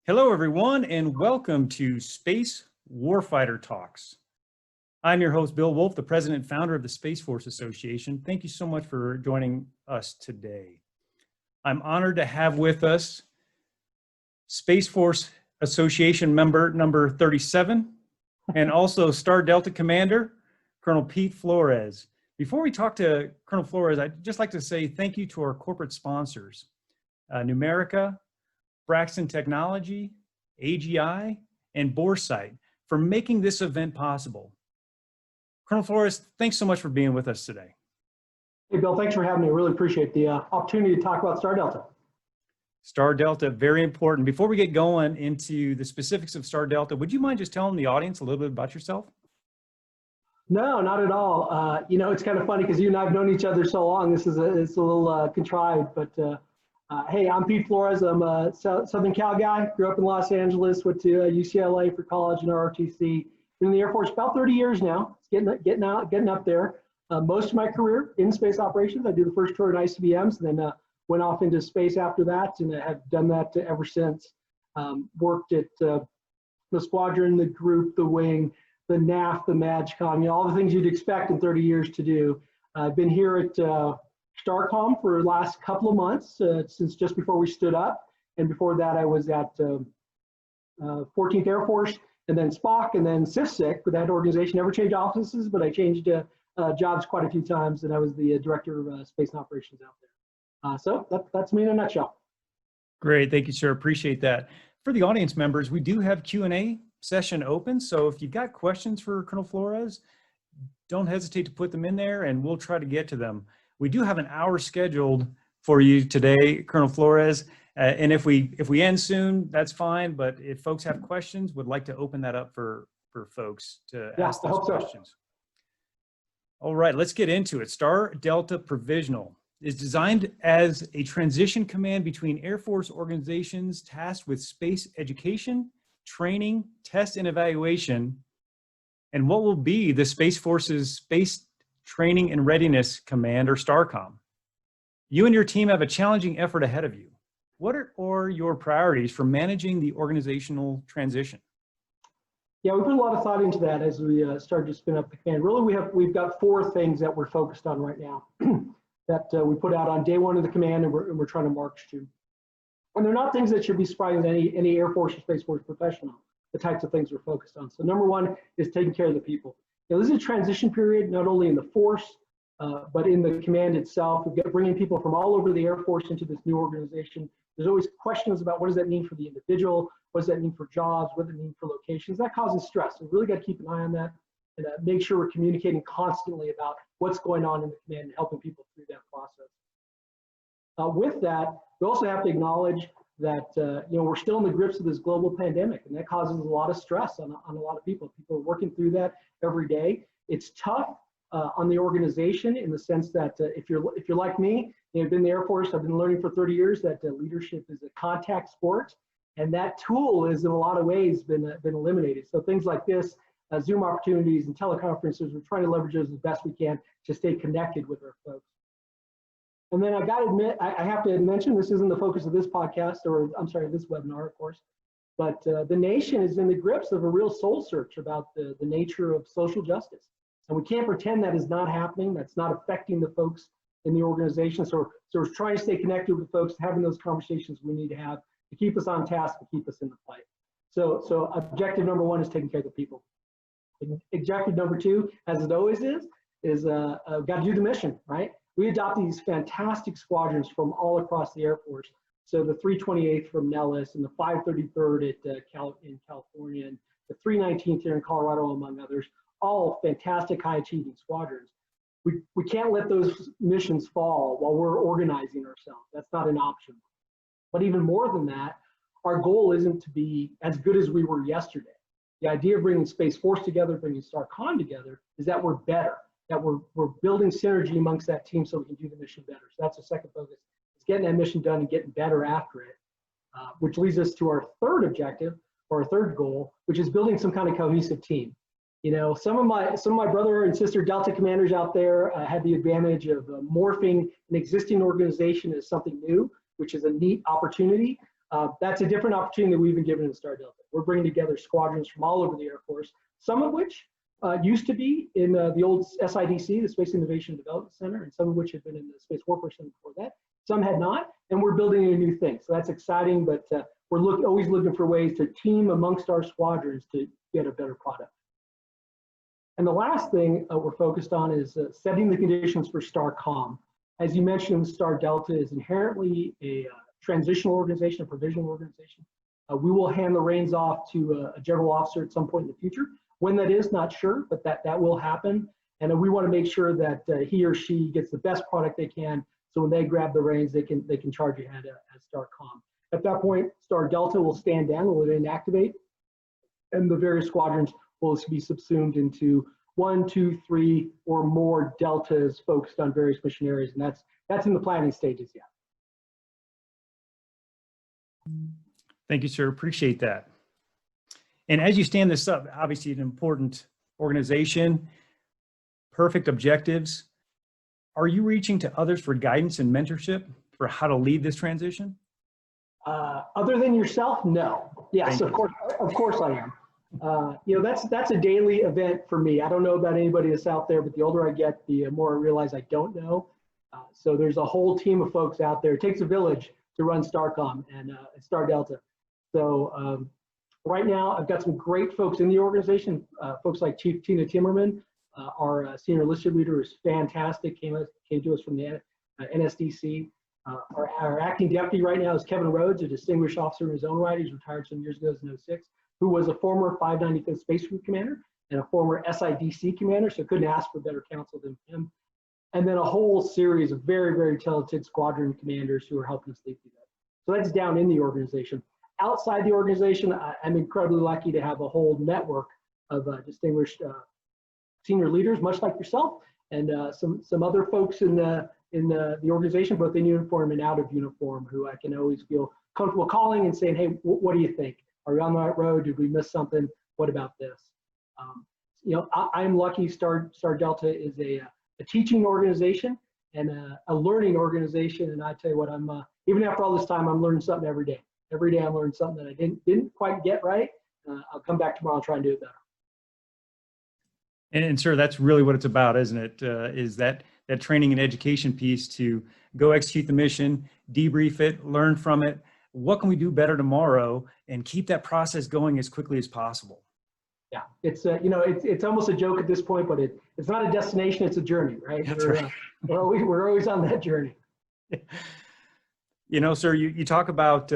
Hello, everyone, and welcome to Space Warfighter Talks. I'm your host, Bill Wolf, the president and founder of the Space Force Association. Thank you so much for joining us today. I'm honored to have with us Space Force Association member number 37, and also Star Delta Commander, Colonel Pete Flores. Before we talk to Colonel Flores, I'd just like to say thank you to our corporate sponsors, Numerica, Braxton Technology, AGI, and Boresight for making this event possible. Colonel Flores, thanks so much for being with us today. Hey, Bill, thanks for having me. I really appreciate the opportunity to talk about Star Delta. Star Delta, very important. Before we get going into the specifics of Star Delta, would you mind just telling the audience a little bit about yourself? No, not at all. You know, it's kind of funny because you and I have known each other so long. It's a little contrived, but hey, I'm Pete Flores. I'm a Southern Cal guy. Grew up in Los Angeles. Went to UCLA for college and ROTC. Been in the Air Force about 30 years now. It's getting up there. Most of my career in space operations. I did the first tour at ICBMs, and then went off into space after that, and I have done that ever since. Worked at the squadron, the group, the wing, the NAF, the MAGCOM, you know, all the things you'd expect in 30 years to do. I've been here at STARCOM for the last couple of months, since just before we stood up. And before that, I was at 14th Air Force, and then SPOC, and then CIFSIC. With that organization, never changed offices, but I changed jobs quite a few times, and I was the director of space and operations out there. So that's me in a nutshell. Great, thank you, sir. Appreciate that. For the audience members, we do have Q&A session open, so if you've got questions for Colonel Flores, don't hesitate to put them in there, and we'll try to get to them. We do have an hour scheduled for you today, Colonel Flores, and if we end soon, that's fine, but if folks have questions, would like to open that up for folks to ask those questions. All right, let's get into it. Star Delta Provisional is designed as a transition command between Air Force organizations tasked with space education, training, test, and evaluation, and what will be the Space Force's Space Training and Readiness Command, or STARCOM. You and your team have a challenging effort ahead of you. What are your priorities for managing the organizational transition? Yeah, we put a lot of thought into that as we started to spin up the command. Really, we've got four things that we're focused on right now that we put out on day one of the command, and we're trying to march to. And they're not things that should be surprising to any Air Force or Space Force professional, the types of things we're focused on. So number one is taking care of the people. Now, this is a transition period, not only in the force, but in the command itself. We've got bringing people from all over the Air Force into this new organization. There's always questions about what does that mean for the individual? What does that mean for jobs? What does it mean for locations? That causes stress. We really got to keep an eye on that and make sure we're communicating constantly about what's going on in the command and helping people through that process. With that, we also have to acknowledge that you know, we're still in the grips of this global pandemic, and that causes a lot of stress on a lot of people. People are working through that every day. It's tough on the organization in the sense that if you're like me, you've been in the Air Force, I've been learning for 30 years that leadership is a contact sport, and that tool is in a lot of ways been eliminated. So things like this, Zoom opportunities and teleconferences, we're trying to leverage those as best we can to stay connected with our folks. And then I got to admit, I have to mention, this isn't the focus of this podcast, or I'm sorry, this webinar, of course, but the nation is in the grips of a real soul search about the nature of social justice. And we can't pretend that is not happening, that's not affecting the folks in the organization. So we're trying to stay connected with folks, having those conversations we need to have to keep us on task, to keep us in the fight. So objective number one is taking care of the people. Objective number two, as it always is got to do the mission, right? We adopt these fantastic squadrons from all across the Air Force. So the 328th from Nellis, and the 533rd in California, and the 319th here in Colorado, among others, all fantastic high achieving squadrons. We can't let those missions fall while we're organizing ourselves. That's not an option. But even more than that, our goal isn't to be as good as we were yesterday. The idea of bringing Space Force together, bringing STARCOM together, is that we're better, that we're building synergy amongst that team so we can do the mission better. So that's the second focus. It's getting that mission done and getting better after it, which leads us to our third objective, or our third goal, which is building some kind of cohesive team. You know, some of my brother and sister Delta commanders out there had the advantage of morphing an existing organization as something new, which is a neat opportunity. That's a different opportunity that we've been given in Star Delta. We're bringing together squadrons from all over the Air Force, some of which used to be in the old SIDC, the Space Innovation Development Center, and some of which had been in the Space Warfare Center before that. Some had not, and we're building a new thing. So that's exciting, but we're always looking for ways to team amongst our squadrons to get a better product. And the last thing we're focused on is setting the conditions for STARCOM. As you mentioned, Star Delta is inherently a transitional organization, a provisional organization. We will hand the reins off to a general officer at some point in the future. When that is, not sure, but that will happen. And we want to make sure that he or she gets the best product they can, so when they grab the reins, they can charge ahead as STARCOM. At that point, Star Delta will stand down, will then activate, and the various squadrons will be subsumed into 1, 2, 3, or more deltas focused on various mission areas, and that's in the planning stages yet. Thank you, sir. Appreciate that. And as you stand this up, obviously an important organization, perfect objectives. Are you reaching to others for guidance and mentorship for how to lead this transition? Other than yourself, no. Yes, of course I am. You know, that's a daily event for me. I don't know about anybody that's out there, but the older I get, the more I realize I don't know. So there's a whole team of folks out there. It takes a village to run STARCOM and Star Delta. So right now, I've got some great folks in the organization. Folks like Chief Tina Timmerman, our senior enlisted leader, is fantastic. Came to us from the NSDC. Our acting deputy right now is Kevin Rhodes, a distinguished officer in his own right. He's retired some years ago in 06, who was a former 595th Space Group commander and a former SIDC commander, so couldn't ask for better counsel than him. And then a whole series of very, very talented squadron commanders who are helping us lead through that. So that's down in the organization. Outside the organization, I'm incredibly lucky to have a whole network of distinguished senior leaders, much like yourself, and some other folks in the organization, both in uniform and out of uniform, who I can always feel comfortable calling and saying, hey, what do you think? Are we on the right road? Did we miss something? What about this? You know, I'm lucky Star Delta is a teaching organization and a learning organization. And I tell you what, even after all this time, I'm learning something every day. Every day I'm learning something that I didn't quite get right. I'll come back tomorrow and try and do it better. And sir, that's really what it's about, isn't it? Is that training and education piece to go execute the mission, debrief it, learn from it. What can we do better tomorrow, and keep that process going as quickly as possible? Yeah, it's you know, it's almost a joke at this point, but it's not a destination, it's a journey, right? That's right. We're always on that journey. You know, sir, you talk about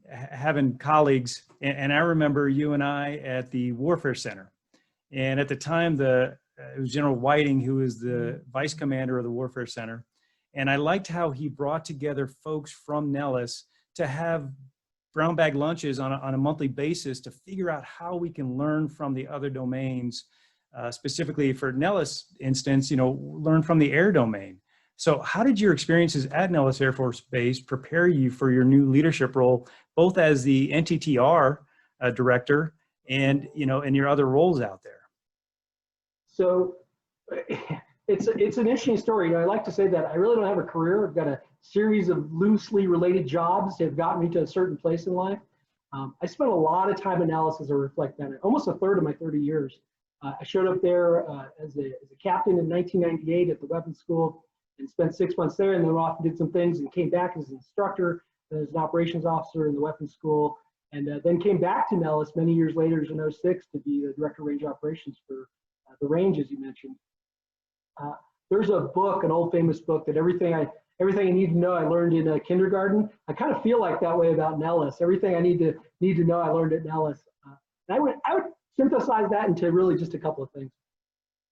having colleagues, and I remember you and I at the Warfare Center, and at the time it was General Whiting who was the vice commander of the Warfare Center, and I liked how he brought together folks from Nellis to have brown bag lunches on a monthly basis to figure out how we can learn from the other domains, specifically for Nellis instance, you know, learn from the air domain. So how did your experiences at Nellis Air Force Base prepare you for your new leadership role, both as the NTTR director and, you know, and your other roles out there? So it's an interesting story. You know, I like to say that I really don't have a career. I've got a series of loosely related jobs that have gotten me to a certain place in life. I spent a lot of time in Nellis as I reflect on it, almost a third of my 30 years. I showed up there as a captain in 1998 at the weapons school and spent 6 months there, and then off and did some things and came back as an instructor, as an operations officer in the weapons school, and then came back to Nellis many years later in 06 to be the director of range operations for the range, as you mentioned. There's a book, an old famous book, that everything I need to know I learned in kindergarten. I kind of feel like that way about Nellis. Everything I need to know I learned at Nellis. And I would synthesize that into really just a couple of things.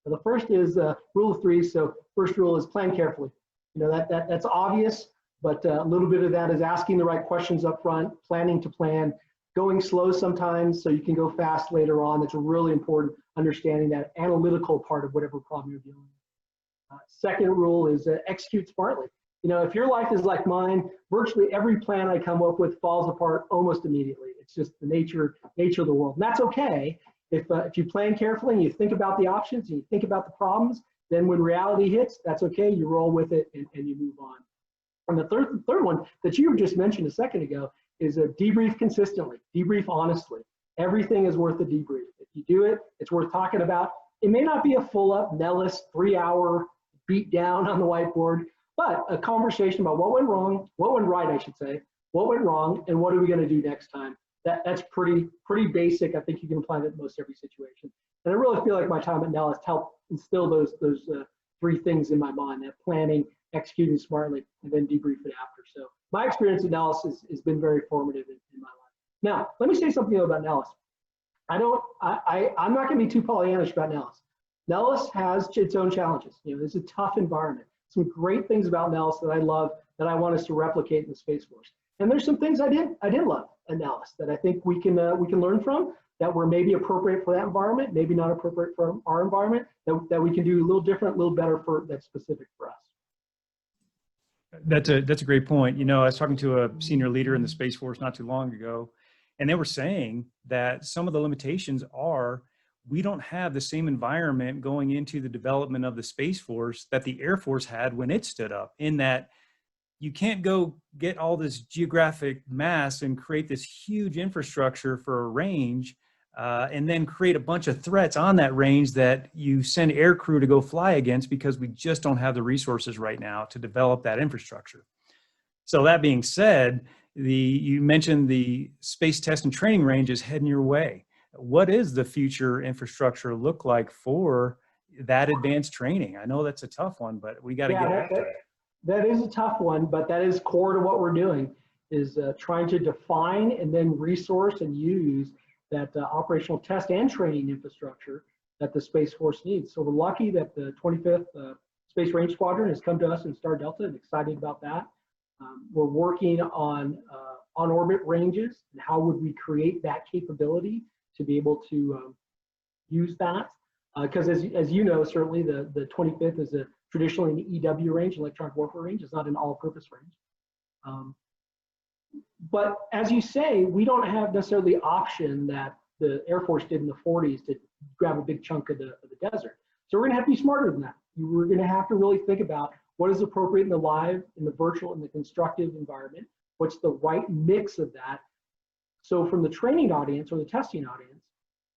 So the first is rule of 3. So first rule is plan carefully. You know, that's obvious, but a little bit of that is asking the right questions up front, planning to plan, going slow sometimes so you can go fast later on. That's a really important, understanding that analytical part of whatever problem you're dealing with. Second rule is execute smartly. You know, if your life is like mine, virtually every plan I come up with falls apart almost immediately. It's just the nature of the world. And that's okay. If you plan carefully and you think about the options and you think about the problems, then when reality hits, that's okay. You roll with it and you move on. And the third one that you just mentioned a second ago is a debrief consistently, debrief honestly. Everything is worth a debrief. If you do it, it's worth talking about. It may not be a full up Nellis 3-hour beat down on the whiteboard, but a conversation about what went wrong, what went right, I should say, what went wrong, and what are we going to do next time. That's pretty basic. I think you can apply that in most every situation. And I really feel like my time at Nellis helped instill those three things in my mind: that planning, executing smartly, and then debrief it after. So my experience at Nellis has been very formative in my life. Now, let me say something about Nellis. I'm not going to be too Pollyannish about Nellis. Nellis has its own challenges. It's a tough environment. Some great things about Nellis that I love, that I want us to replicate in the Space Force. And there's some things I did love at Nellis that I think we can learn from, that were maybe appropriate for that environment, maybe not appropriate for our environment, that we can do a little different, a little better that's specific for us. That's a great point. I was talking to a senior leader in the Space Force not too long ago, and they were saying that some of the limitations are we don't have the same environment going into the development of the Space Force that the Air Force had when it stood up, in that you can't go get all this geographic mass and create this huge infrastructure for a range and then create a bunch of threats on that range that you send air crew to go fly against, because we just don't have the resources right now to develop that infrastructure. So that being said, you mentioned the Space Test and Training Range is heading your way. What is the future infrastructure look like for that advanced training? I know that's a tough one, but we got to get after it. That is a tough one, but that is core to what we're doing, is trying to define and then resource and use that operational test and training infrastructure that the Space Force needs. So we're lucky that the 25th Space Range Squadron has come to us in Star Delta, and excited about that. We're working on on-orbit ranges and how would we create that capability to be able to use that. Because as you know, certainly the 25th is traditionally an EW range, electronic warfare range. It's not an all-purpose range. But as you say, we don't have necessarily the option that the Air Force did in the 40s to grab a big chunk of the desert. So we're going to have to be smarter than that. We're going to have to really think about what is appropriate in the live, in the virtual, in the constructive environment. What's the right mix of that? So from the training audience or the testing audience,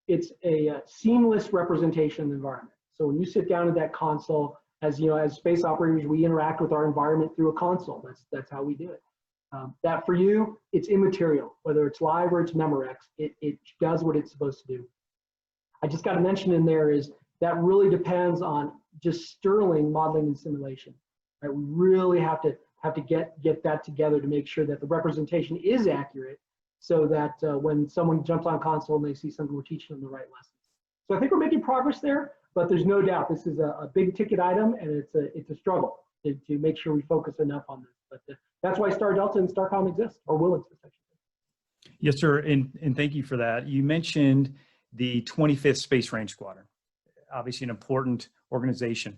it's a seamless representation of the environment. So when you sit down at that console, as space operators, we interact with our environment through a console. That's how we do it. That for you, it's immaterial, whether it's live or it's Memorex, it does what it's supposed to do. I just got to mention in there is that really depends on just sterling modeling and simulation. Right? We really have to get that together to make sure that the representation is accurate, so that when someone jumps on console and they see something, we're teaching them the right lessons. So I think we're making progress there, but there's no doubt this is a big ticket item, and it's a struggle to make sure we focus enough on this. But that's why Star Delta and STARCOM exist, or will exist, I should say. Yes, sir, and thank you for that. You mentioned the 25th Space Range Squadron, obviously an important organization.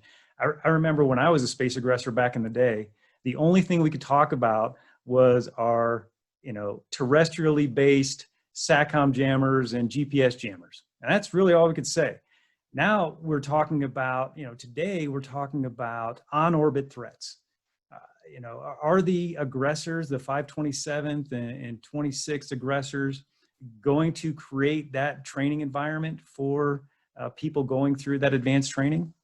I remember when I was a space aggressor back in the day, the only thing we could talk about was our terrestrially based SATCOM jammers and GPS jammers. And that's really all we could say. Now we're talking about, today we're talking about on-orbit threats. Are the aggressors, the 527th and 26th aggressors, going to create that training environment for people going through that advanced training?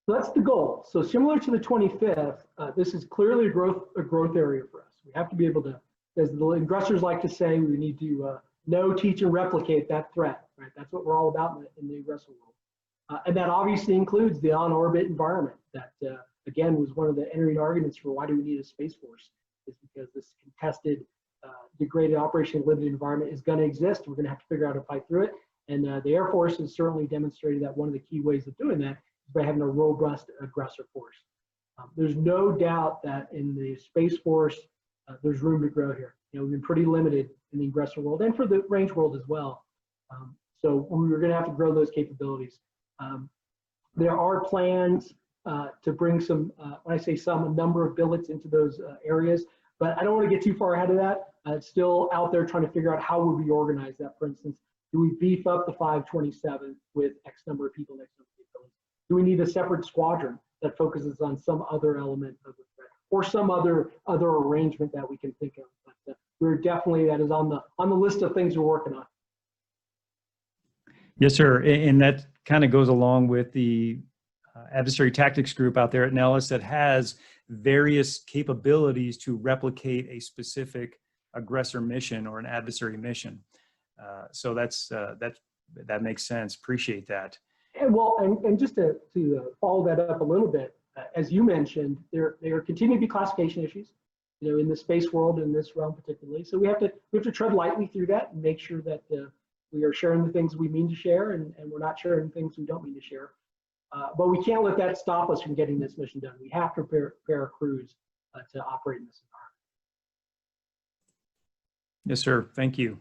That's the goal. So similar to the 25th, this is clearly a growth area for us. We have to be able to, as the aggressors like to say, we need to know, teach, and replicate that threat. Right? That's what we're all about in the aggressor world. And that obviously includes the on-orbit environment that, again, was one of the entering arguments for why do we need a Space Force, is because this contested, degraded, operationally limited environment is going to exist. We're going to have to figure out how to fight through it. And the Air Force has certainly demonstrated that one of the key ways of doing that is by having a robust aggressor force. There's no doubt that in the Space Force, there's room to grow here. We've been pretty limited in the aggressor world and for the range world as well. So we're going to have to grow those capabilities. There are plans to bring some, when I say some, a number of billets into those areas, but I don't want to get too far ahead of that. It's still out there trying to figure out how would we organize that. For instance, do we beef up the 527 with X number of people, X number of capabilities? Do we need a separate squadron that focuses on some other element of the threat, or some other arrangement that we can think of? But we're definitely, that is on the list of things we're working on. Yes, sir. And that kind of goes along with the adversary tactics group out there at Nellis that has various capabilities to replicate a specific aggressor mission or an adversary mission. So that makes sense. Appreciate that. And well, and just to follow that up a little bit, as you mentioned, there continue to be classification issues, in the space world, in this realm particularly. So we have to tread lightly through that and make sure that we are sharing the things we mean to share, and we're not sharing things we don't mean to share. But we can't let that stop us from getting this mission done. We have to prepare our crews to operate in this environment. Yes, sir. Thank you.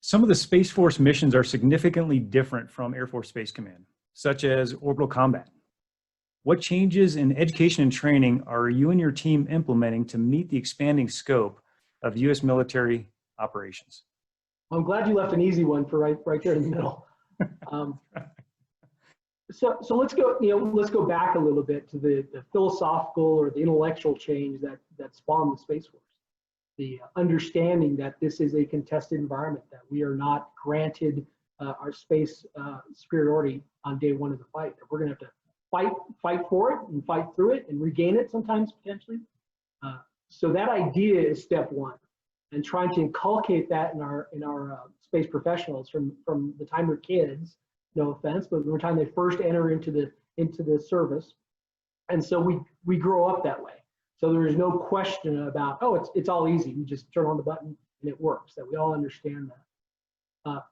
Some of the Space Force missions are significantly different from Air Force Space Command, such as orbital combat. What changes in education and training are you and your team implementing to meet the expanding scope of U.S. military operations? Well, I'm glad you left an easy one for right there in the middle. So let's go back a little bit to the philosophical or the intellectual change that spawned the Space Force. The understanding that this is a contested environment, that we are not granted our space superiority on day one of the fight. That we're going to have to fight for it and fight through it and regain it sometimes potentially. So that idea is step one, and trying to inculcate that in our space professionals from the time they're kids. No offense, but from the time they first enter into the service, and so we grow up that way. So there is no question about, oh, it's all easy. You just turn on the button and it works. That we all understand that.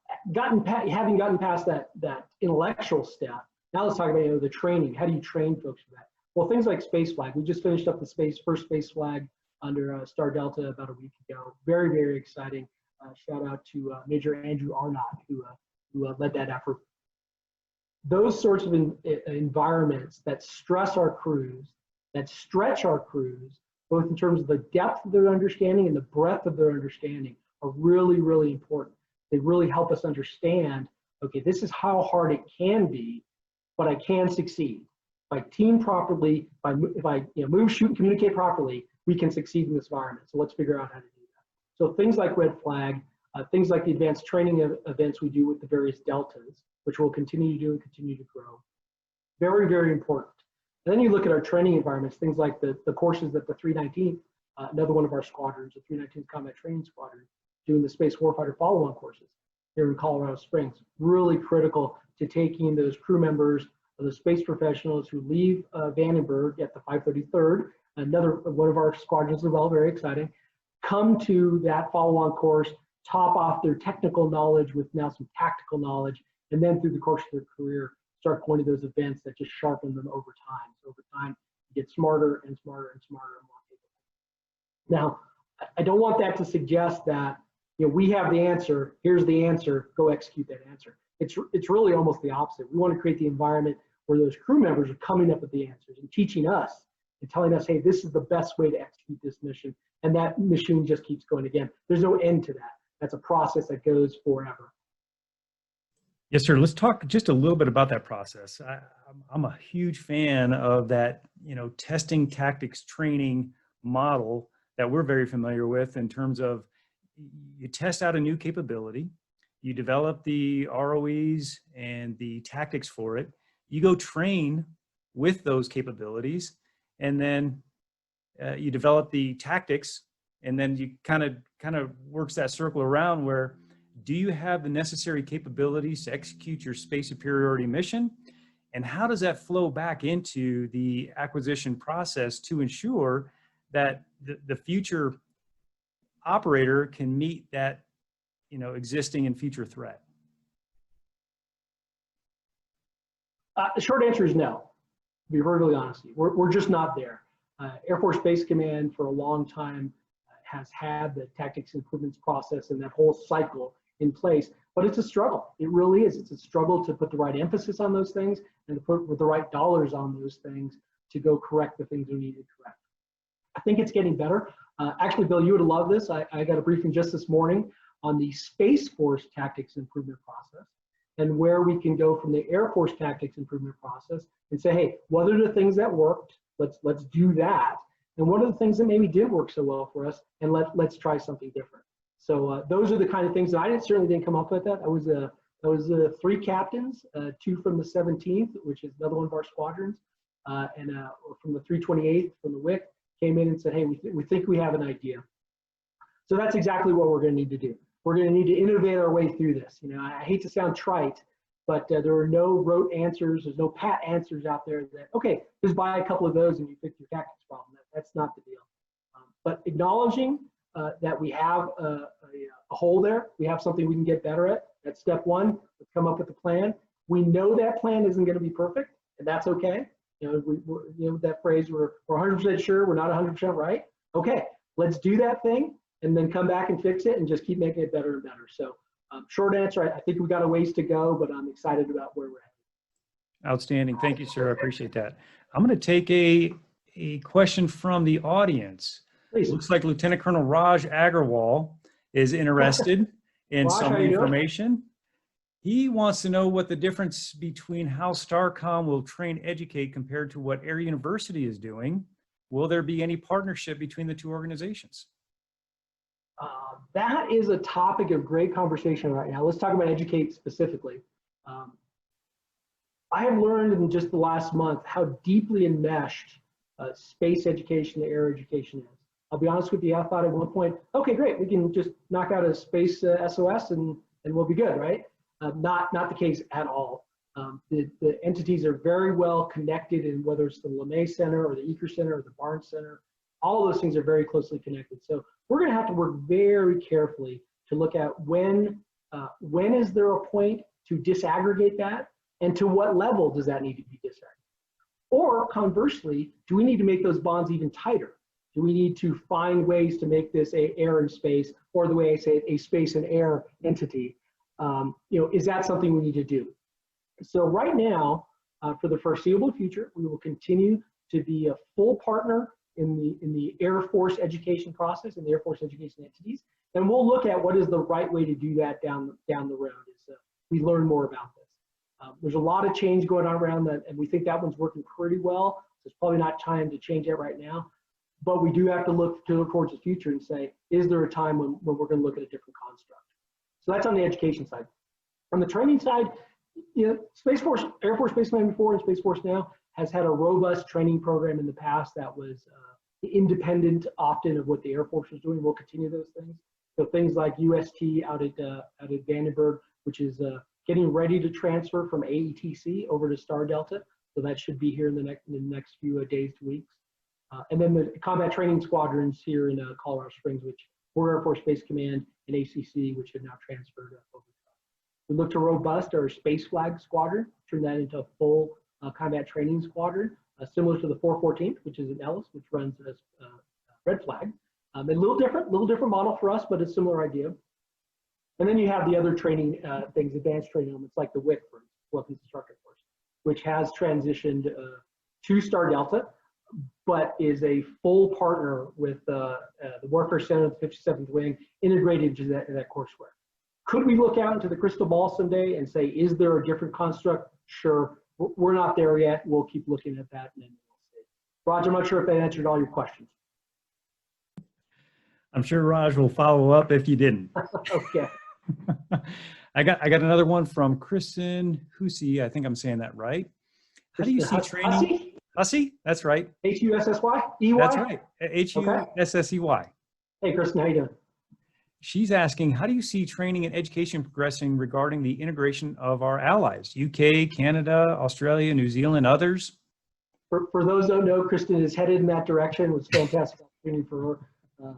Having gotten past that intellectual step, now let's talk about the training. How do you train folks for that? Well, things like Space Flag. We just finished up the first Space Flag under Star Delta about a week ago. Very, very exciting. Shout out to Major Andrew Arnott who led that effort. Those sorts of environments that stress our crews, that stretch our crews, both in terms of the depth of their understanding and the breadth of their understanding, are really, really important. They really help us understand, okay, this is how hard it can be, but I can succeed. If I team properly, if I move, shoot, and communicate properly, we can succeed in this environment. So let's figure out how to do that. So things like Red Flag, things like the advanced training events we do with the various deltas, which we'll continue to do and continue to grow. Very, very important. And then you look at our training environments, things like the courses that the 319th, another one of our squadrons, the 319th Combat Training Squadron, doing the Space Warfighter follow-on courses here in Colorado Springs. Really critical to taking those crew members, the space professionals who leave Vandenberg at the 533rd, another one of our squadrons as well, very exciting, come to that follow-on course, top off their technical knowledge with now some tactical knowledge, and then through the course of their career, start going to those events that just sharpen them over time. So over time, you get smarter and smarter and smarter and more capable. Now, I don't want that to suggest that we have the answer, here's the answer, go execute that answer. It's really almost the opposite. We want to create the environment where those crew members are coming up with the answers and teaching us and telling us, hey, this is the best way to execute this mission. And that mission just keeps going again. There's no end to that. That's a process that goes forever. Yes, sir. Let's talk just a little bit about that process. I'm a huge fan of that, testing tactics training model that we're very familiar with in terms of you test out a new capability, you develop the ROEs and the tactics for it, you go train with those capabilities, and then you develop the tactics, and then you kind of works that circle around where, do you have the necessary capabilities to execute your space superiority mission? And how does that flow back into the acquisition process to ensure that the future operator can meet that, existing and future threat? The short answer is no, to be perfectly honest. We're just not there. Air Force Base Command for a long time has had the tactics improvements process and that whole cycle in place, but it's a struggle. It really is. It's a struggle to put the right emphasis on those things and to put the right dollars on those things to go correct the things we need to correct. I think it's getting better. Actually, Bill, you would love this. I got a briefing just this morning on the Space Force tactics improvement process and where we can go from the Air Force tactics improvement process and say, hey, what are the things that worked? Let's do that. and what are the things that maybe didn't work so well for us, and let's try something different. So those are the kind of things that I certainly didn't come up with. That was 3 captains, 2 from the 17th, which is another one of our squadrons, and from the 328th from the WIC came in and said, hey, we think we have an idea. So that's exactly what we're going to need to do. We're going to need to innovate our way through this. You know, I hate to sound trite, but there are no rote answers. There's no pat answers out there that, okay, just buy a couple of those and you fix your tactics problem. That's not the deal. But acknowledging that we have a hole there, we have something we can get better at. That's step one. Let's come up with a plan. We know that plan isn't going to be perfect, and that's okay. You know, that phrase, we're 100% sure, we're not 100% right. Okay, let's do that thing and then come back and fix it and just keep making it better and better. So short answer, I think we've got a ways to go, but I'm excited about where we're at. Outstanding. Thank you, sir. I appreciate that. I'm going to take a question from the audience. Please. Looks like Lieutenant Colonel Raj Agarwal is interested in Raj, some how you doing? information. He wants to know what the difference between how STARCOM will train educate compared to what Air University is doing. Will there be any partnership between the two organizations? That is a topic of great conversation right now. Let's talk about educate specifically. I have learned in just the last month how deeply enmeshed space education and air education is. I'll be honest with you, I thought at one point, okay, great, we can just knock out a space SOS and we'll be good, right? Not the case at all. The entities are very well connected, in whether it's the LeMay Center or the Eaker Center or the Barnes Center, all of those things are very closely connected. So we're going to have to work very carefully to look at when is there a point to disaggregate that, and to what level does that need to be disaggregated? Or conversely, do we need to make those bonds even tighter? Do we need to find ways to make this a air and space, or the way I say it, a space and air entity? You know, is that something we need to do? So right now, for the foreseeable future, we will continue to be a full partner in the Air Force education process and the Air Force education entities, and we'll look at what is the right way to do that down the road as we learn more about this. There's a lot of change going on around that, and we think that one's working pretty well. So it's probably not time to change it right now, but we do have to look towards the future and say, is there a time when we're going to look at a different construct? So that's on the education side. On the training side, you know, Space Force, Air Force Space Command before and Space Force now has had a robust training program in the past that was independent often of what the Air Force was doing. We'll continue those things. So things like UST out at Vandenberg, which is getting ready to transfer from AETC over to Star Delta. So that should be here in the next few days to weeks. And then the combat training squadrons here in Colorado Springs, which were Air Force Space Command and ACC, which have now transferred over. We look to robust our Space Flag Squadron, turn that into a full combat training squadron, similar to the 414th, which is in Ellis, which runs as Red Flag. A little different model for us, but a similar idea. And then you have the other training things, advanced training elements like the WIC, for Weapons Instructor Force, which has transitioned to Star Delta, but is a full partner with the Warfare Center of the 57th Wing, integrated into that courseware. Could we look out into the crystal ball someday and say, is there a different construct? Sure. We're not there yet. We'll keep looking at that, and then we'll see. Raj, I'm not sure if that answered all your questions. I'm sure Raj will follow up if you didn't. Okay. I got another one from Kristen Hussey. I think I'm saying that right. How do you see training? Hussey? That's right. Hussy? EY? That's right. Hussey. Hey, Kristen, how you doing? She's asking, how do you see training and education progressing regarding the integration of our allies, UK, Canada, Australia, New Zealand, others? For those who don't know, Kristen is headed in that direction. It was fantastic opportunity for her.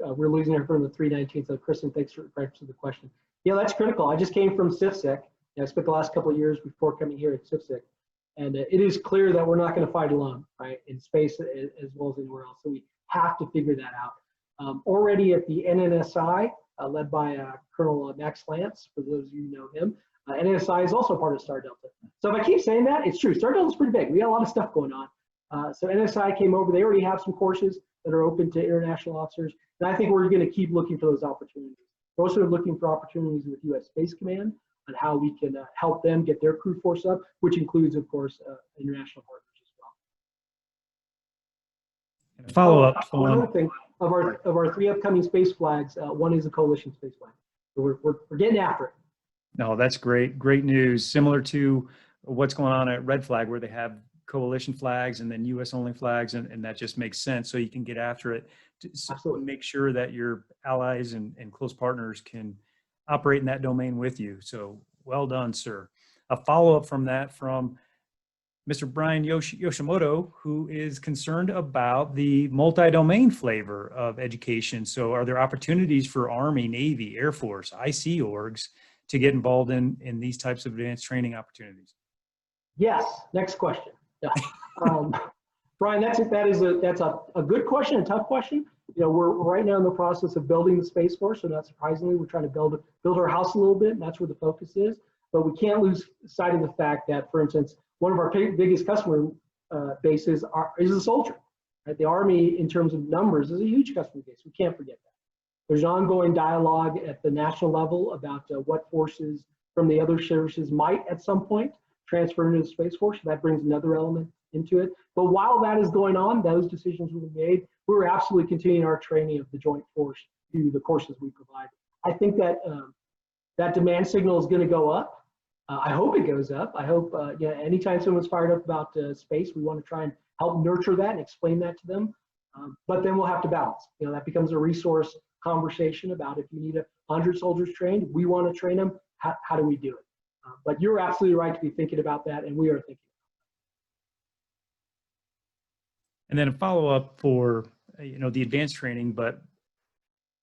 We're losing her from the 319. So Kristen, thanks for the question. Yeah, that's critical. I just came from CIFSIC. I spent the last couple of years before coming here at CIFSIC. And it is clear that we're not going to fight alone, right, in space as well as anywhere else. So we have to figure that out. Already at the NNSI, led by Colonel Max Lance, for those of you who know him, NNSI is also part of Star Delta. So if I keep saying that, it's true. Star Delta is pretty big. We got a lot of stuff going on. So NNSI came over. They already have some courses that are open to international officers. And I think we're going to keep looking for those opportunities. We're also looking for opportunities with U.S. Space Command on how we can help them get their crew force up, which includes, of course, international partners as Follow up Another on, thing, of our 3 upcoming space flags, 1 is a coalition space flag. So we're getting after it. no, that's great. Great news. Similar to what's going on at Red Flag, where they have coalition flags and then US only flags. And that just makes sense. So you can get after it to Absolutely. make sure that your allies and close partners can operate in that domain with you. So well done, sir. A follow-up from that from Mr. Brian Yoshimoto, who is concerned about the multi-domain flavor of education. So are there opportunities for Army, Navy, Air Force, IC orgs to get involved in these types of advanced training opportunities? Yes. Next question. Yeah. Brian, that's a good question, a tough question. You know, we're right now in the process of building the Space Force, so not surprisingly, we're trying to build our house a little bit, and that's where the focus is. But we can't lose sight of the fact that, for instance, one of our biggest customer bases is the soldier. Right? The Army, in terms of numbers, is a huge customer base. We can't forget that. There's ongoing dialogue at the national level about what forces from the other services might, at some point, transfer into the Space Force. So that brings another element into it. But while that is going on, those decisions will be made. We're absolutely continuing our training of the Joint Force through the courses we provide. I think that that demand signal is going to go up. I hope it goes up. I hope, anytime someone's fired up about space, we want to try and help nurture that and explain that to them. But then we'll have to balance. You know, that becomes a resource conversation about if you need 100 soldiers trained, we want to train them. How do we do it? But you're absolutely right to be thinking about that, and we are thinking. And then a follow-up for, the advanced training, but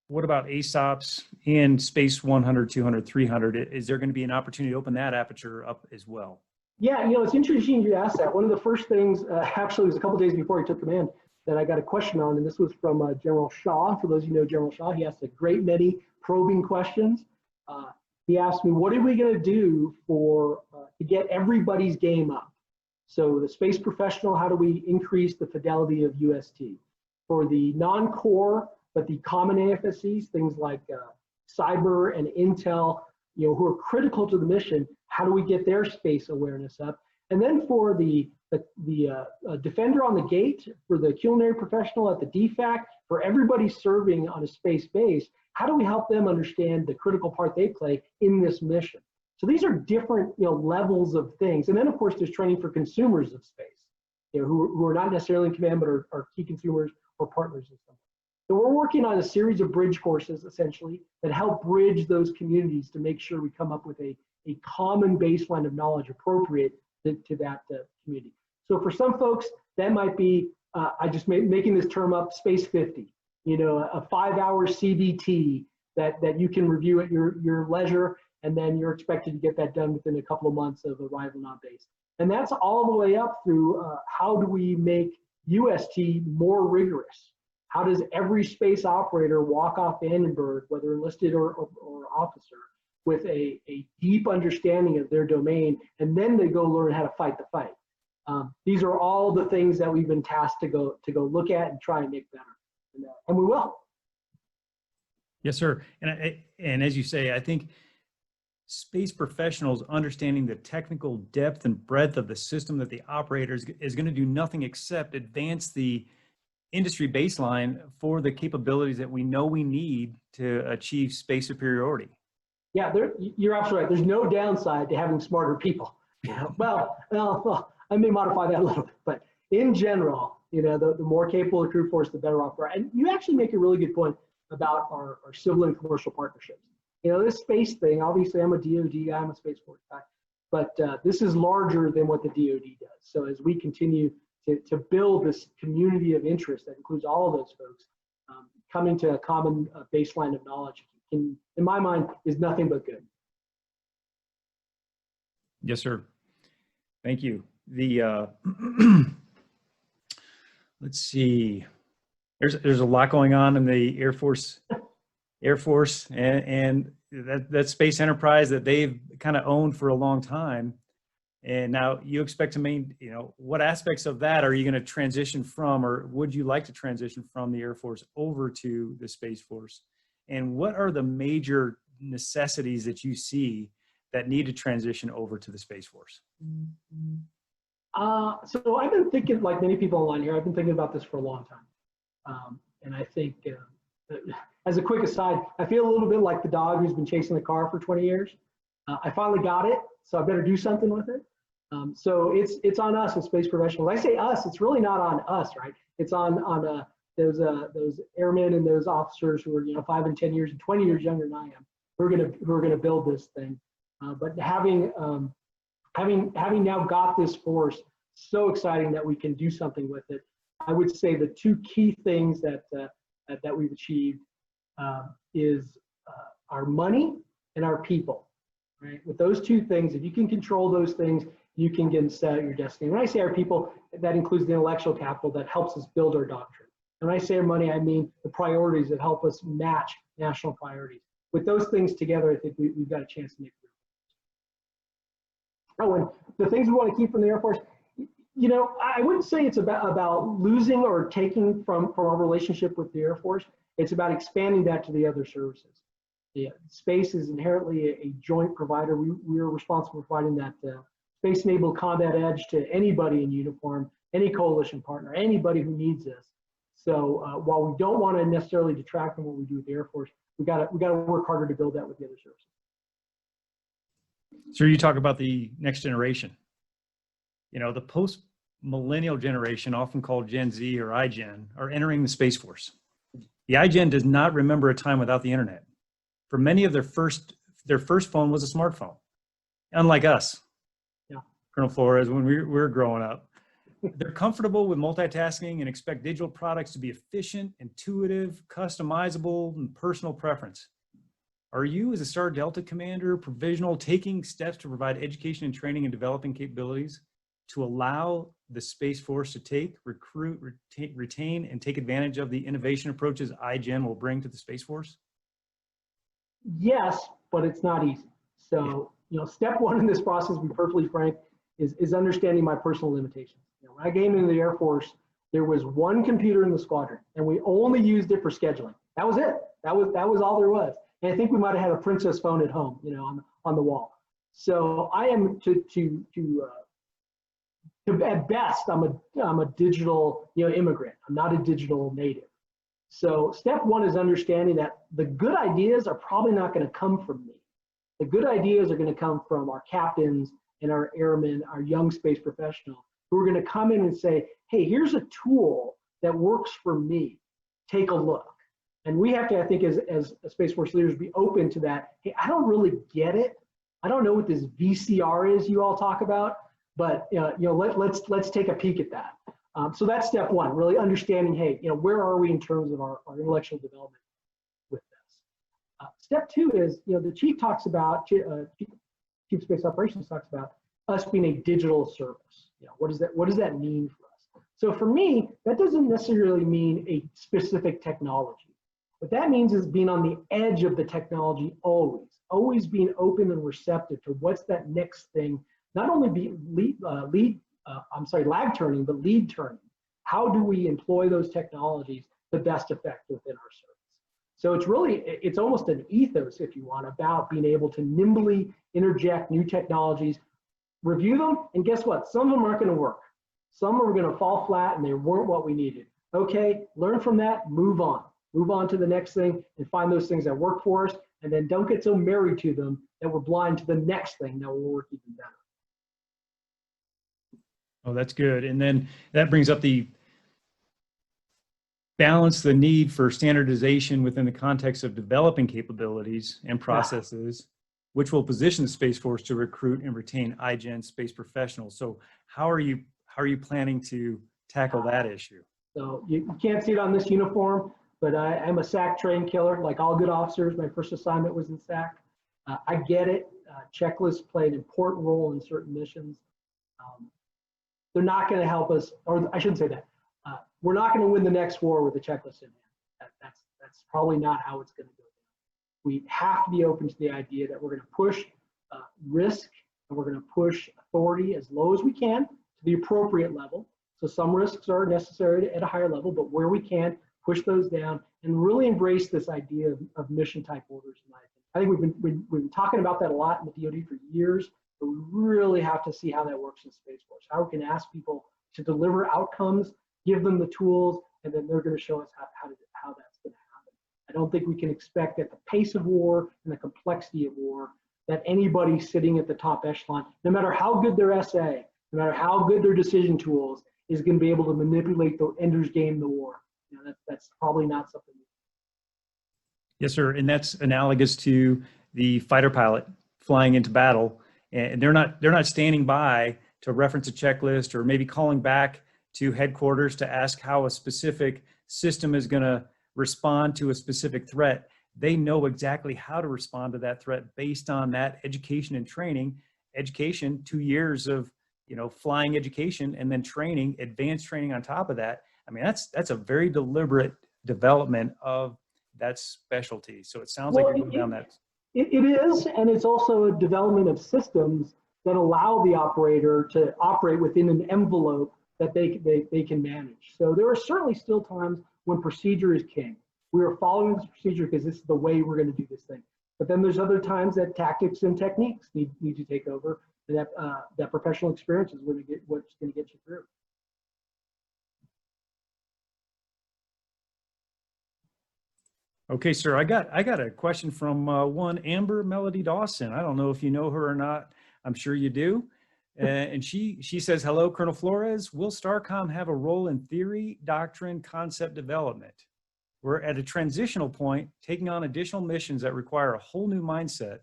what about ASOPs in Space 100, 200, 300? Is there going to be an opportunity to open that aperture up as well? Yeah, it's interesting you asked that. One of the first things, actually, it was a couple days before I took command, that I got a question on, and this was from General Shaw. For those of you who know General Shaw, he asked a great many probing questions. He asked me, what are we going to do to get everybody's game up? So the space professional, how do we increase the fidelity of UST? For the non-core, but the common AFSCs, things like cyber and intel, who are critical to the mission, how do we get their space awareness up? And then for the defender on the gate, for the culinary professional at the DFAC, for everybody serving on a space base, how do we help them understand the critical part they play in this mission? So these are different levels of things. And then of course there's training for consumers of space, who are not necessarily in command, but are key consumers or partners in some way. So we're working on a series of bridge courses essentially that help bridge those communities to make sure we come up with a common baseline of knowledge appropriate to that community. So for some folks, that might be, I just making this term up, Space 50, a 5-hour CBT that you can review at your leisure, and then you're expected to get that done within a couple of months of arrival on base. And that's all the way up through how do we make UST more rigorous? How does every space operator walk off Vandenberg, whether enlisted or officer, with a deep understanding of their domain, and then they go learn how to fight the fight? These are all the things that we've been tasked to go look at and try and make better, and we will. Yes, sir. And as you say, I think space professionals understanding the technical depth and breadth of the system that the operator is going to do nothing except advance the industry baseline for the capabilities that we know we need to achieve space superiority. Yeah, you're absolutely right. There's no downside to having smarter people. Well, I may modify that a little bit, but in general, the more capable the crew force, the better off we're at. And you actually make a really good point about our civil and commercial partnerships. This space thing, obviously I'm a DoD guy, I'm a Space Force guy, but this is larger than what the DoD does. So as we continue to build this community of interest that includes all of those folks, coming to a common baseline of knowledge, in my mind, is nothing but good. Yes, sir. Thank you. Let's see. There's a lot going on in the Air Force, and that space enterprise that they've kind of owned for a long time. And now you expect to what aspects of that are you going to transition from, or would you like to transition from the Air Force over to the Space Force? And what are the major necessities that you see that need to transition over to the Space Force? So I've been thinking, like many people online here, I've been thinking about this for a long time. And I think, as a quick aside, I feel a little bit like the dog who's been chasing the car for 20 years. I finally got it, so I better do something with it. So it's on us as space professionals. I say us, it's really not on us, right? It's on those airmen and those officers who are 5 and 10 years and 20 years younger than I am, who are gonna build this thing. But having now got this force, so exciting that we can do something with it. I would say the two key things that we've achieved is our money and our people. Right? With those two things, if you can control those things, you can get set your destiny. When I say our people, that includes the intellectual capital that helps us build our doctrine. And when I say our money, I mean the priorities that help us match national priorities. With those things together, I think we've got a chance to make it. Oh, and the things we want to keep from the Air Force, I wouldn't say it's about losing or taking from our relationship with the Air Force. It's about expanding that to the other services. Yeah, space is inherently a joint provider. We are responsible for providing that space-enabled combat edge to anybody in uniform, any coalition partner, anybody who needs this. So while we don't want to necessarily detract from what we do with the Air Force, we got to work harder to build that with the other services. So you talk about the next generation. The post-millennial generation, often called Gen Z or iGen, are entering the Space Force. The iGen does not remember a time without the internet. For many of their first phone was a smartphone, unlike us. Yeah. Colonel Flores, when we were growing up. They're comfortable with multitasking and expect digital products to be efficient, intuitive, customizable, and personal preference. Are you, as a Star Delta commander, provisional, taking steps to provide education and training and developing capabilities to allow the Space Force to take, recruit, retain, and take advantage of the innovation approaches iGen will bring to the Space Force? Yes, but it's not easy. So, step one in this process, to be perfectly frank, is understanding my personal limitations. When I came into the Air Force, there was one computer in the squadron, and we only used it for scheduling. That was it. That was all there was. And I think we might have had a princess phone at home, on the wall. So I am at best, I'm a digital, immigrant. I'm not a digital native. So step one is understanding that the good ideas are probably not going to come from me. The good ideas are going to come from our captains and our airmen, our young space professionals, who are going to come in and say, hey, here's a tool that works for me. Take a look. And we have to, I think, as Space Force leaders, be open to that. Hey, I don't really get it. I don't know what this VCR is you all talk about, but let's take a peek at that. So that's step one, really understanding, hey, where are we in terms of our intellectual development with this? Step two is, the chief talks about, Chief of Space Operations talks about us being a digital service. What does that mean for us? So for me, that doesn't necessarily mean a specific technology. What that means is being on the edge of the technology always being open and receptive to what's that next thing, not only be lag turning, but lead turning. How do we employ those technologies to best effect within our service? So it's almost an ethos, if you want, about being able to nimbly interject new technologies, review them, and guess what? Some of them aren't going to work. Some are going to fall flat and they weren't what we needed. Okay, learn from that, move on. Move on to the next thing and find those things that work for us, and then don't get so married to them that we're blind to the next thing that will work even better. Oh, that's good. And then that brings up the balance, the need for standardization within the context of developing capabilities and processes, which will position the Space Force to recruit and retain iGen space professionals. So how are you planning to tackle that issue? So you can't see it on this uniform, but I'm a SAC trained killer, like all good officers. My first assignment was in SAC. I get it. Checklists play an important role in certain missions. They're not going to help us, or I shouldn't say that. We're not going to win the next war with a checklist in hand. That's probably not how it's going to go. We have to be open to the idea that we're going to push risk and we're going to push authority as low as we can to the appropriate level. So some risks are necessary at a higher level, but where we can, push those down and really embrace this idea of mission type orders. I think we've been talking about that a lot in the DoD for years, but we really have to see how that works in Space Force. How we can ask people to deliver outcomes, give them the tools, and then they're going to show us how that's going to happen. I don't think we can expect at the pace of war and the complexity of war that anybody sitting at the top echelon, no matter how good their SA, no matter how good their decision tools, is going to be able to manipulate the ender's game, the war. That's probably not something. Yes, sir. And that's analogous to the fighter pilot flying into battle, and they're not standing by to reference a checklist or maybe calling back to headquarters to ask how a specific system is going to respond to a specific threat. They know exactly how to respond to that threat based on that education and training. Education, 2 years of flying education, and then training, advanced training on top of that. I mean, that's a very deliberate development of that specialty. So it sounds like you're going down that. It is, and it's also a development of systems that allow the operator to operate within an envelope that they can manage. So there are certainly still times when procedure is king. We are following this procedure because this is the way we're going to do this thing. But then there's other times that tactics and techniques need to take over, and that professional experience is what's going to get you through. Okay, sir, I got a question from one Amber Melody Dawson. I don't know if you know her or not. I'm sure you do. And she says, hello, Colonel Flores. Will STARCOM have a role in theory, doctrine, concept development? We're at a transitional point, taking on additional missions that require a whole new mindset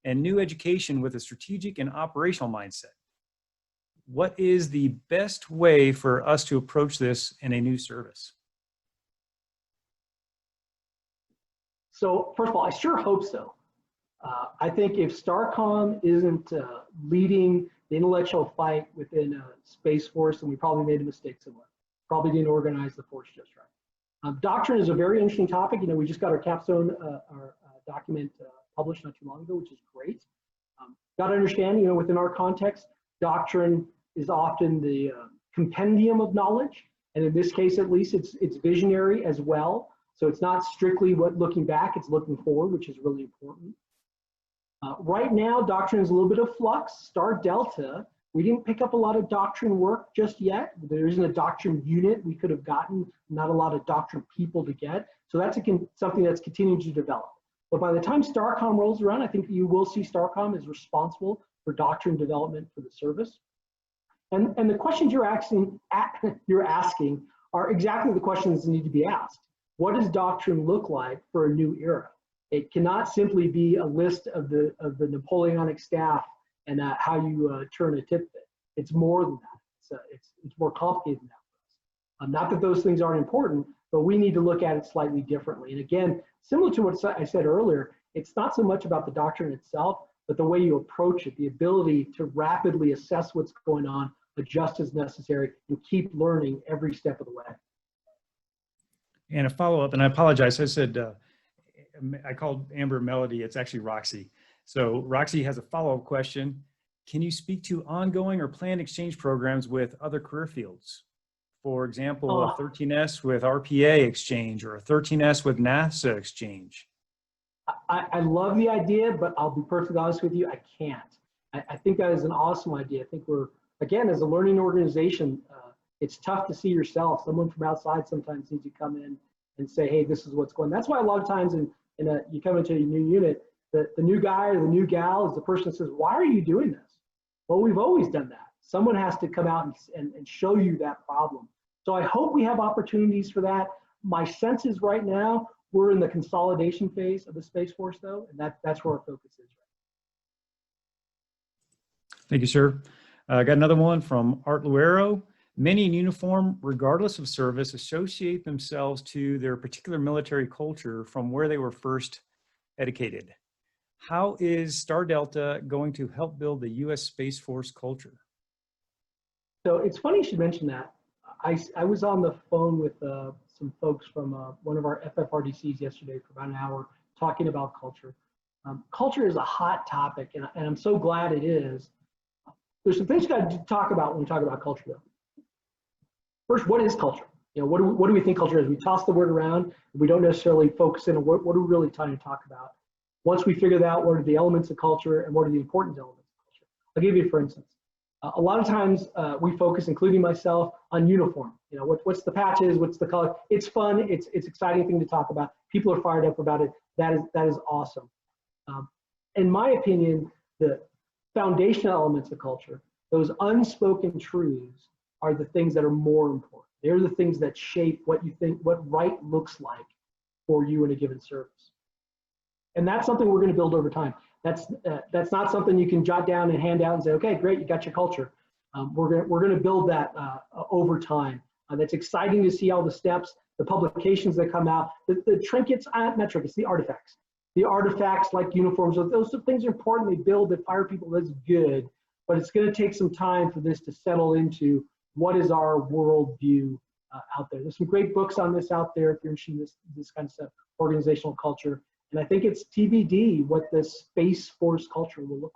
and new education with a strategic and operational mindset. What is the best way for us to approach this in a new service? So first of all, I sure hope so. I think if STARCOM isn't leading the intellectual fight within Space Force, then we probably made a mistake somewhere. Probably didn't organize the force just right. Doctrine is a very interesting topic. We just got our capstone, our document published not too long ago, which is great. Got to understand, within our context, doctrine is often the compendium of knowledge, and in this case, at least, it's visionary as well. So it's not strictly looking back; it's looking forward, which is really important. Right now, doctrine is a little bit of flux. Star Delta, we didn't pick up a lot of doctrine work just yet. There isn't a doctrine unit we could have gotten, not a lot of doctrine people to get. So that's something that's continuing to develop. But by the time STARCOM rolls around, I think you will see STARCOM is responsible for doctrine development for the service. And the questions you're asking are exactly the questions that need to be asked. What does doctrine look like for a new era? It cannot simply be a list of the Napoleonic staff and how you turn a tit bit. It's more than that. It's more complicated than that. Not that those things aren't important, but we need to look at it slightly differently. And again, similar to what I said earlier, it's not so much about the doctrine itself, but the way you approach it, the ability to rapidly assess what's going on, adjust as necessary, and keep learning every step of the way. And a follow-up, and I apologize, I said, I called Amber Melody, it's actually Roxy. So Roxy has a follow-up question. Can you speak to ongoing or planned exchange programs with other career fields? For example, a 13S with RPA exchange or a 13S with NASA exchange. I love the idea, but I'll be perfectly honest with you, I can't. I think that is an awesome idea. I think we're, again, as a learning organization, it's tough to see yourself. Someone from outside sometimes needs to come in and say, hey, this is what's going on. That's why a lot of times you come into a new unit, the new guy or the new gal is the person that says, why are you doing this? Well, we've always done that. Someone has to come out and show you that problem. So I hope we have opportunities for that. My sense is right now, we're in the consolidation phase of the Space Force though, and that's where our focus is. Thank you, sir. I got another one from Art Luero. Many in uniform, regardless of service, associate themselves to their particular military culture from where they were first educated. How is Star Delta going to help build the U.S. Space Force culture? So it's funny you should mention that. I was on the phone with some folks from one of our FFRDCs yesterday for about an hour talking about culture. Culture is a hot topic, and I'm so glad it is. There's some things you got to talk about when we talk about culture, though. First, what is culture? What do we think culture is? We toss the word around. We don't necessarily focus in on what are we really trying to talk about. Once we figure out what are the elements of culture and what are the important elements of culture. I'll give you, for instance, A lot of times we focus, including myself, on uniform. You know, what's the patches, what's the color. It's fun, it's exciting thing to talk about. People are fired up about it. That is awesome. In my opinion, the foundational elements of culture, those unspoken truths, are the things that are more important. They're the things that shape what you think, what right looks like for you in a given service. And that's something we're going to build over time. That's not something you can jot down and hand out and say, okay, great, you got your culture. We're going to build that over time. That's exciting to see all the steps, the publications that come out. The trinkets aren't metric, it's the artifacts. The artifacts like uniforms, those things are important. They build, they fire people, that's good. But it's going to take some time for this to settle into what is our worldview out there. There's some great books on this out there if you're interested in this kind of stuff, organizational culture. And I think it's TBD what the Space Force culture will look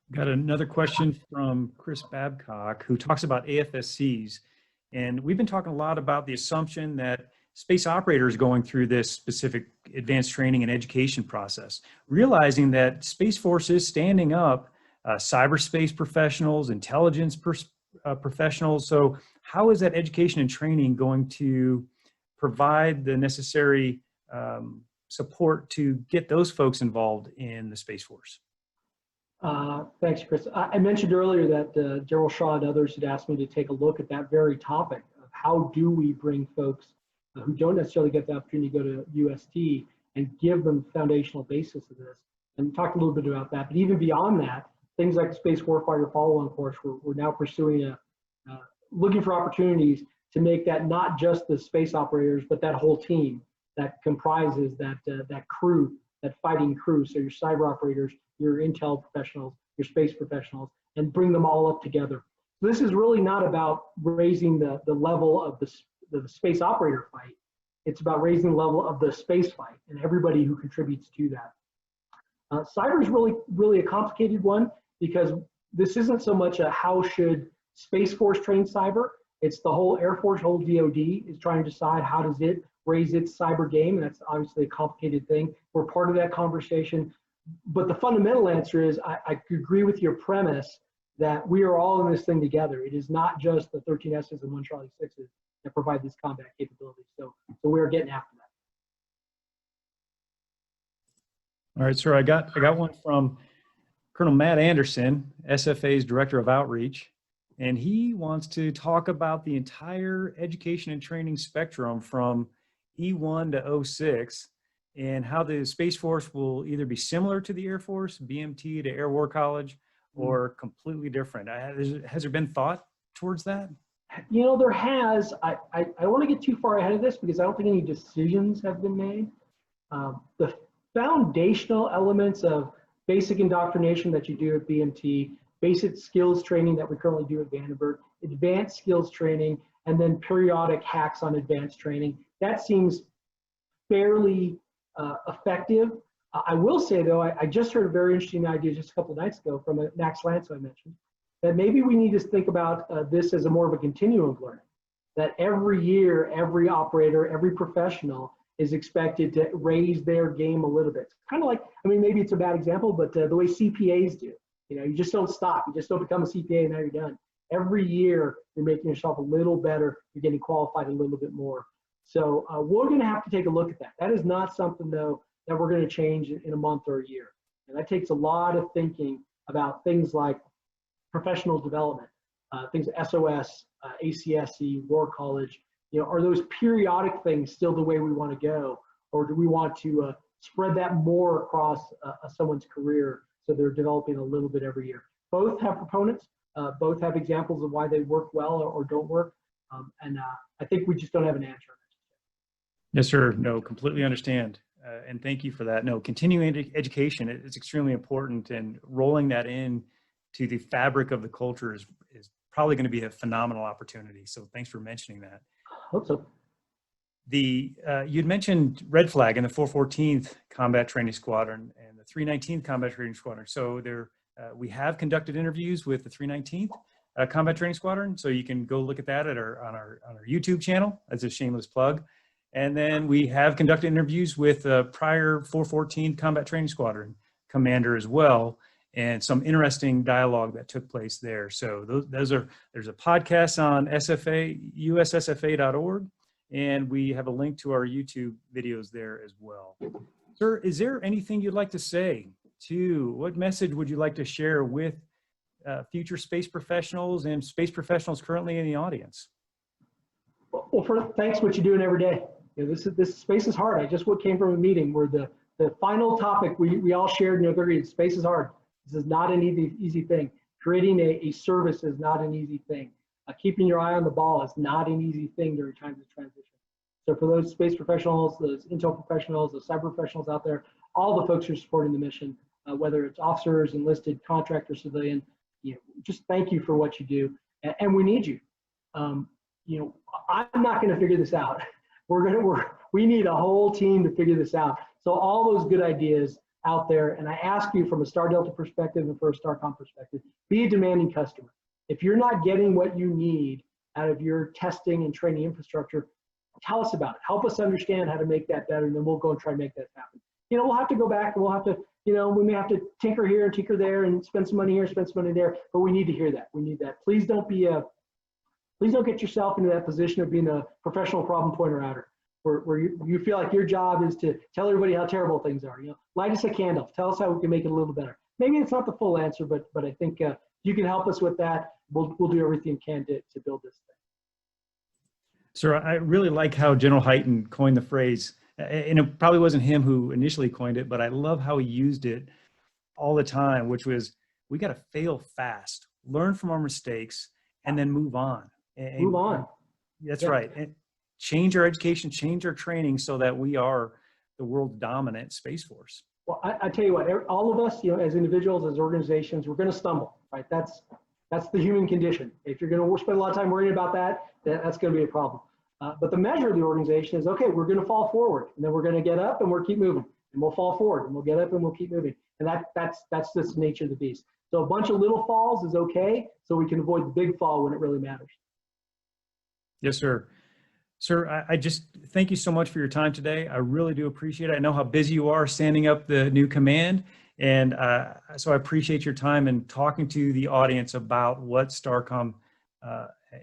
like. Got another question from Chris Babcock, who talks about AFSCs. And we've been talking a lot about the assumption that space operators going through this specific advanced training and education process, realizing that Space Force is standing up cyberspace professionals, intelligence professionals. So how is that education and training going to provide the necessary support to get those folks involved in the Space Force? Thanks, Chris. I mentioned earlier that General Shaw and others had asked me to take a look at that very topic of how do we bring folks who don't necessarily get the opportunity to go to UST and give them foundational basis of this. And talked a little bit about that, but even beyond that, things like the Space Warfighter Follow-On course, we're now pursuing looking for opportunities to make that not just the space operators, but that whole team that comprises that crew, that fighting crew. So your cyber operators, your intel professionals, your space professionals, and bring them all up together. So this is really not about raising the level of the space operator fight. It's about raising the level of the space fight and everybody who contributes to that. Cyber is really a complicated one because this isn't so much a how should Space Force train cyber. It's the whole Air Force, whole DOD is trying to decide how does it raise its cyber game, and that's obviously a complicated thing. We're part of that conversation. But the fundamental answer is I agree with your premise that we are all in this thing together. It is not just the 13S's and 1 Charlie 6s that provide this combat capability. So we're getting after that. All right, sir, I got one from Colonel Matt Anderson, SFA's Director of Outreach, and he wants to talk about the entire education and training spectrum from E1 to 06 and how the Space Force will either be similar to the Air Force, BMT to Air War College, or completely different. Has there been thought towards that? You know, there has. I don't want to get too far ahead of this because I don't think any decisions have been made. The foundational elements of basic indoctrination that you do at BMT, basic skills training that we currently do at Vandenberg, advanced skills training, and then periodic hacks on advanced training, that seems fairly effective. I will say though, I just heard a very interesting idea just a couple of nights ago from Max Lance I mentioned, that maybe we need to think about this as a more of a continuum of learning, that every year, every operator, every professional is expected to raise their game a little bit. Kind of like, I mean, maybe it's a bad example, but the way CPAs do, you know, you just don't stop. You just don't become a CPA and now you're done. Every year, you're making yourself a little better. You're getting qualified a little bit more. So we're going to have to take a look at that. That is not something, though, that we're going to change in a month or a year. And that takes a lot of thinking about things like professional development, things SOS, ACSC, War College. You know, are those periodic things still the way we want to go? Or do we want to spread that more across someone's career so they're developing a little bit every year? Both have proponents. Both have examples of why they work well or don't work. And I think we just don't have an answer. Yes, sir. No, completely understand. And thank you for that. No, continuing education is extremely important, and rolling that in to the fabric of the culture is probably going to be a phenomenal opportunity. So thanks for mentioning that. Hope so. You'd mentioned Red Flag and the 414th Combat Training Squadron and the 319th Combat Training Squadron. So we have conducted interviews with the 319th Combat Training Squadron. So you can go look at that on our YouTube channel. That's a shameless plug. And then we have conducted interviews with prior 414 Combat Training Squadron commander as well, and some interesting dialogue that took place there. So there's a podcast on SFA, ussfa.org, and we have a link to our YouTube videos there as well. Sir, is there anything you'd like to say what message would you like to share with future space professionals and space professionals currently in the audience? Well, thanks for what you're doing every day. You know, this space is hard. I just came from a meeting where the final topic we all shared and agreed, space is hard. This is not an easy thing. Creating a service is not an easy thing. Keeping your eye on the ball is not an easy thing during times of transition. So for those space professionals, those intel professionals, those cyber professionals out there, all the folks who are supporting the mission, whether it's officers, enlisted, contractor, civilian, you know, just thank you for what you do, and we need you. You know, I'm not going to figure this out. We need a whole team to figure this out. So all those good ideas out there, and I ask you from a Star Delta perspective and for a STARCOM perspective, be a demanding customer. If you're not getting what you need out of your testing and training infrastructure, tell us about it. Help us understand how to make that better, and then we'll go and try to make that happen. You know, we'll have to go back and we'll have to, you know, we may have to tinker here and tinker there and spend some money here, spend some money there, but we need to hear that. We need that. Please don't get yourself into that position of being a professional problem pointer outer, where you feel like your job is to tell everybody how terrible things are. You know, light us a candle. Tell us how we can make it a little better. Maybe it's not the full answer, but I think you can help us with that. We'll do everything we can to build this thing. Sir, I really like how General Hyten coined the phrase, and it probably wasn't him who initially coined it, but I love how he used it all the time, which was, we got to fail fast, learn from our mistakes, and then move on. Move on. That's right. And change our education, change our training so that we are the world's dominant Space Force. Well, I tell you what, all of us, you know, as individuals, as organizations, we're going to stumble, right? That's the human condition. If you're going to spend a lot of time worrying about that, that's going to be a problem. But the measure of the organization is, okay, we're going to fall forward, and then we're going to get up and we'll keep moving, and we'll fall forward and we'll get up and we'll keep moving. And that's just the nature of the beast. So a bunch of little falls is okay, so we can avoid the big fall when it really matters. Yes, sir. Sir, I just thank you so much for your time today. I really do appreciate it. I know how busy you are standing up the new command. And so I appreciate your time and talking to the audience about what STARCOM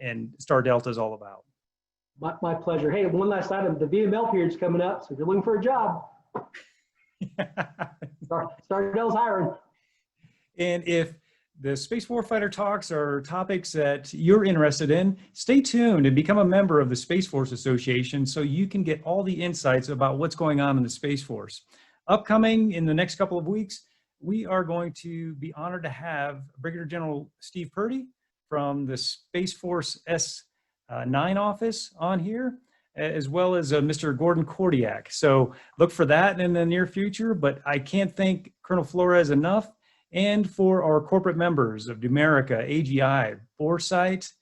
and Star Delta is all about. My pleasure. Hey, one last item. The VML period's coming up. So if you're looking for a job, Star Delta's hiring. And if the Space Warfighter Talks are topics that you're interested in, stay tuned and become a member of the Space Force Association so you can get all the insights about what's going on in the Space Force. Upcoming in the next couple of weeks, we are going to be honored to have Brigadier General Steve Purdy from the Space Force S9 office on here, as well as Mr. Gordon Kordiak. So look for that in the near future, but I can't thank Colonel Flores enough, and for our corporate members of Dumerica, AGI, Foresight,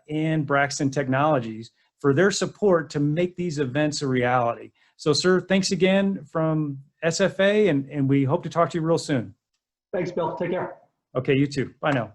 and Braxton Technologies for their support to make these events a reality. So, sir, thanks again from SFA, and we hope to talk to you real soon. Thanks, Bill. Take care. Okay, you too. Bye now.